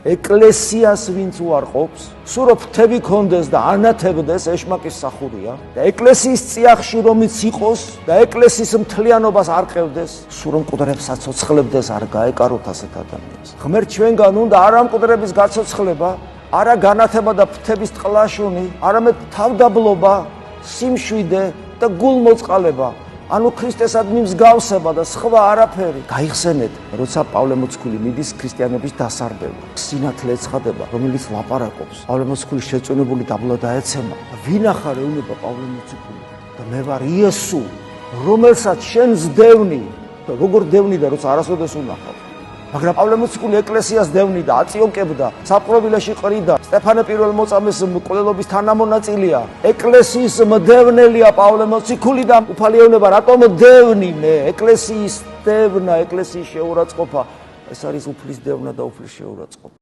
ეკლესიას ვინც უარყოფს, სულ რომ ფრთები კონდეს და ანათებდეს, ეშმაკის სახურია და ეკლესიის წიაღში რომიც იყოს და ეკლესიის მთლიანობას არ ყევდეს, სულ რომ მკვდრებს აცოცხლებდეს, არ გაეკაროთ ასეთ ადამიანს. ღმერთ ჩვენგან უნდა არა მკვდრების გაცოცხლება, არა განათება და ფრთების ტყლაშუნი, არამედ თავდაბლობა, სიმშვიდე და გულმოწყალება. ანუ ქრისტესადმი მსგავსება და სხვა არაფერი. გაიხსენეთ, როცა პავლე მოციქული მიდის ქრისტიანების დასარბევად. სინათლე ეცხადება, რომელიც ლაპარაკობს. პავლე მოციქული შეწუნებული დაბლა დაეცემა. ვინ ახარ ეუბნება პავლე მოციქული? და მე ვარ იესო, რომელსაც შენ ზდევნი და როგორ დევნიდა, როცა არასოდეს უნახავ. მაგრამ პავლე მოციქული ეკლესიას დევნიდა, აწიოკებდა, საპყრობილეში ყრიდა. სტეფანე პირველ მოწამეს მკვლელობის თანამონაწილეა. ეკლესიის მდევნელია პავლე მოციქული და უფალიონება რატომ დევნი მე? ეკლესიის დევნა, ეკლესიის შეურაცხყოფა, ეს არის უფლის დევნა და უფლის შეურაცხყოფა.